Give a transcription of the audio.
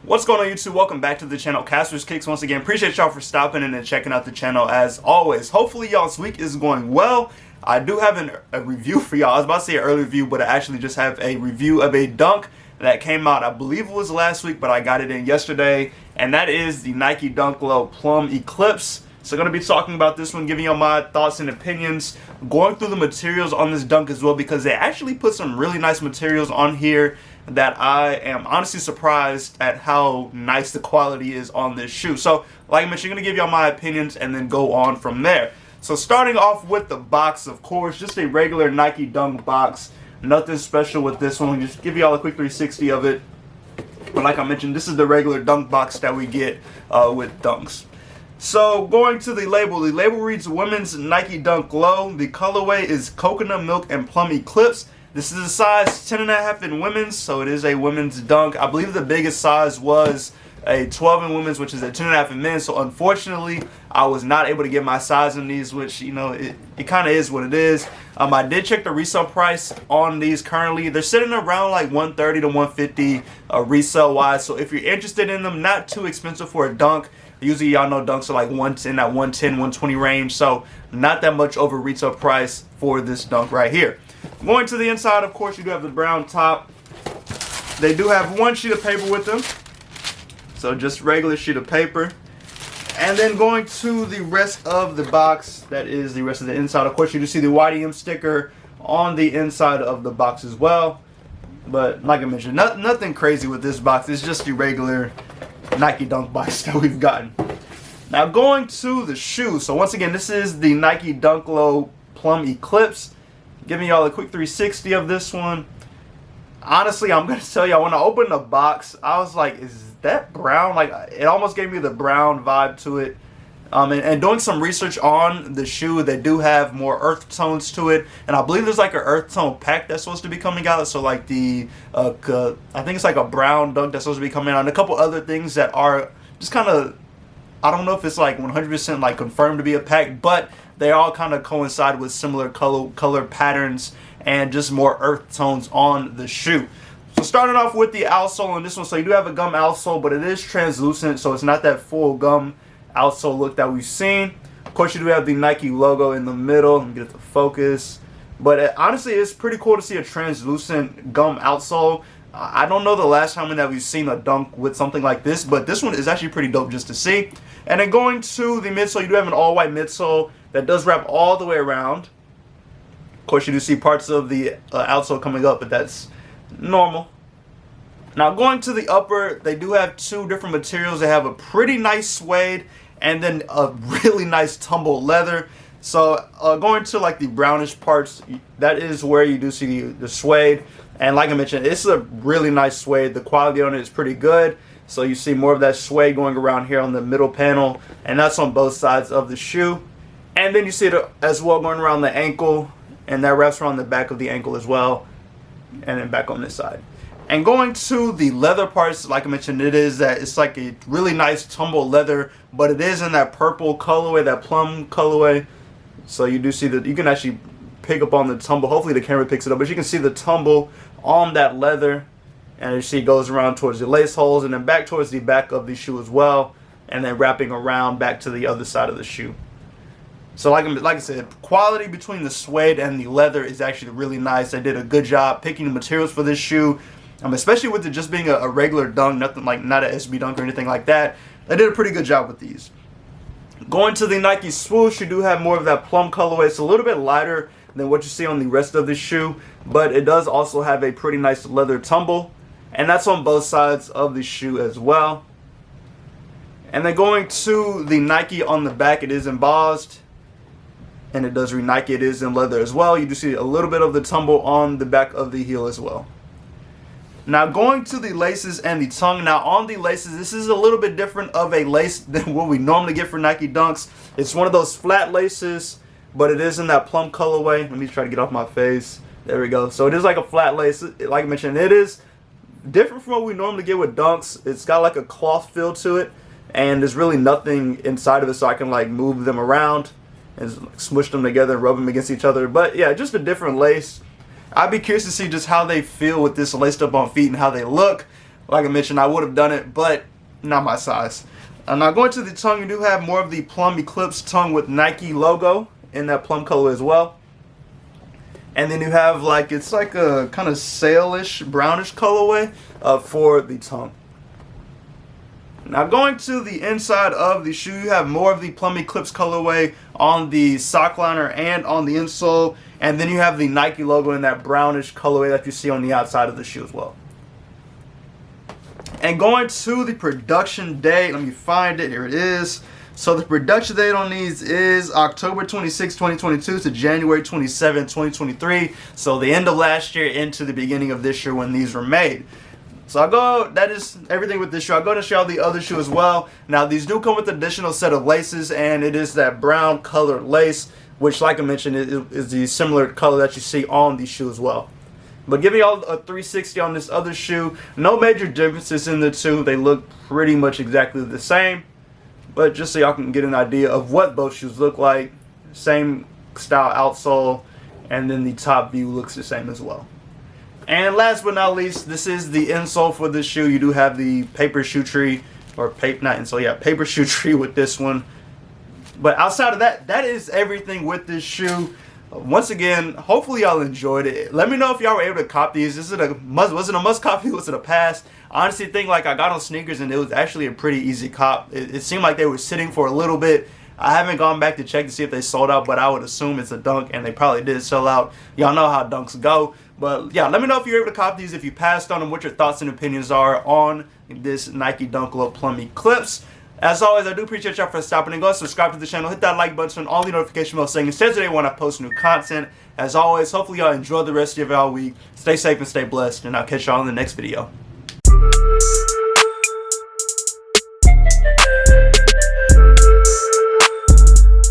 What's going on YouTube? Welcome back to the channel, Caster's Kicks. Once again, appreciate y'all for stopping in and checking out the channel as always. Hopefully y'all's week is going well. I do have a review for y'all. I was about to say an early review, but I actually just have a review of a dunk that came out, I believe it was last week, but I got it in yesterday. And that is the Nike Dunk Low Plum Eclipse. So I'm going to be talking about this one, giving you my thoughts and opinions, going through the materials on this dunk as well, because they actually put some really nice materials on here that I am honestly surprised at how nice the quality is on this shoe. So like I mentioned, I'm going to give y'all my opinions and then go on from there. So starting off with the box, of course, just a regular Nike Dunk box. Nothing special with this one. Just give y'all a quick 360 of it. But like I mentioned, this is the regular dunk box that we get with dunks. So going to the label reads Women's Nike Dunk Low. The colorway is Coconut Milk and Plum Eclipse. This is a size 10.5 in women's, so it is a women's dunk. I believe the biggest size was a 12 in women's, which is a 10.5 in men's. So unfortunately, I was not able to get my size in these, which, you know, it kind of is what it is. I did check the resale price on these currently. They're sitting around like $130 to $150 resale wise. So if you're interested in them, not too expensive for a dunk. Usually y'all know dunks are like in that 110, 120 range. So not that much over retail price for this dunk right here. Going to the inside, of course, you do have the brown top. They do have one sheet of paper with them. So just regular sheet of paper. And then going to the rest of the box, that is the rest of the inside. Of course, you do see the YDM sticker on the inside of the box as well. But like I mentioned, nothing crazy with this box. It's just the regular Nike Dunk box that we've gotten. Now going to the shoe. So once again, this is the Nike Dunk Low Plum Eclipse. Giving y'all a quick 360 of this one. Honestly, I'm going to tell y'all, when I opened the box, I was like, is that brown? Like, it almost gave me the brown vibe to it. And doing some research on the shoe, they do have more earth tones to it. And I believe there's like an earth tone pack that's supposed to be coming out. So like the, I think it's like a brown dunk that's supposed to be coming out. And a couple other things that are just kind of, I don't know if it's like 100% like confirmed to be a pack, but they all kind of coincide with similar color patterns and just more earth tones on the shoe. So starting off with the outsole on this one. So you do have a gum outsole, but it is translucent, so it's not that full gum outsole look that we've seen. Of course, you do have the Nike logo in the middle. Let me get it to focus. But honestly, it's pretty cool to see a translucent gum outsole. I don't know the last time that we've seen a dunk with something like this, but this one is actually pretty dope just to see. And then going to the midsole, you do have an all-white midsole that does wrap all the way around. Of course, you do see parts of the outsole coming up, but that's normal. Now going to the upper, they do have two different materials. They have a pretty nice suede and then a really nice tumbled leather. So going to like the brownish parts, that is where you do see the suede. And like I mentioned, it's a really nice suede. The quality on it is pretty good. So you see more of that suede going around here on the middle panel, and that's on both sides of the shoe. And then you see it as well going around the ankle, and that wraps around the back of the ankle as well, and then back on this side. And going to the leather parts, like I mentioned, it's like a really nice tumbled leather, but it is in that purple colorway, that plum colorway. So you do see that you can actually pick up on the tumble. Hopefully the camera picks it up, but you can see the tumble on that leather, and you see it goes around towards the lace holes and then back towards the back of the shoe as well, and then wrapping around back to the other side of the shoe. So like I said, quality between the suede and the leather is actually really nice. They did a good job picking the materials for this shoe, especially with it just being a regular dunk, not an SB dunk or anything like that. They did a pretty good job with these. Going to the Nike swoosh, you do have more of that plum colorway. It's a little bit lighter than what you see on the rest of the shoe, but it does also have a pretty nice leather tumble, and that's on both sides of the shoe as well. And then going to the Nike on the back, it is embossed, and it does read Nike. It is in leather as well. You do see a little bit of the tumble on the back of the heel as well. Now going to the laces and the tongue. Now on the laces, this is a little bit different of a lace than what we normally get for Nike Dunks. It's one of those flat laces, but it is in that plum colorway. Let me try to get off my face. There we go. So it is like a flat lace. Like I mentioned, it is different from what we normally get with Dunks. It's got like a cloth feel to it, and there's really nothing inside of it, so I can like move them around and smush them together and rub them against each other. But yeah, just a different lace. I'd be curious to see just how they feel with this laced up on feet and how they look. Like I mentioned, I would have done it, but not my size. Now going to the tongue, you do have more of the Plum Eclipse tongue with Nike logo in that plum color as well. And then you have like, it's like a kind of sail-ish, brownish colorway for the tongue. Now going to the inside of the shoe, you have more of the Plum Eclipse colorway on the sock liner and on the insole. And then you have the Nike logo in that brownish colorway that you see on the outside of the shoe as well. And going to the production date, let me find it, here it is. So the production date on these is October 26, 2022 to January 27, 2023. So the end of last year into the beginning of this year when these were made. So that is everything with this shoe. I'll go to show the other shoe as well. Now these do come with an additional set of laces, and it is that brown colored lace, which like I mentioned is the similar color that you see on the shoe as well. But giving y'all a 360 on this other shoe. No major differences in the two. They look pretty much exactly the same. But just so y'all can get an idea of what both shoes look like. Same style outsole. And then the top view looks the same as well. And last but not least, this is the insole for this shoe. You do have the paper shoe tree. Or not insole, yeah, paper shoe tree with this one. But outside of that, that is everything with this shoe. Once again, hopefully y'all enjoyed it. Let me know if y'all were able to cop these. Was it a must copy? Was it a pass? I honestly think like I got on sneakers and it was actually a pretty easy cop. It seemed like they were sitting for a little bit. I haven't gone back to check to see if they sold out, but I would assume it's a dunk, and they probably did sell out. Y'all know how dunks go. But yeah, let me know if you're able to cop these, if you passed on them, what your thoughts and opinions are on this Nike Dunk Low Plum Eclipse. As always, I do appreciate y'all for stopping and go subscribe to the channel. Hit that like button, turn on all the notification bells saying it says today when I post new content. As always, hopefully y'all enjoy the rest of y'all week. Stay safe and stay blessed, and I'll catch y'all in the next video.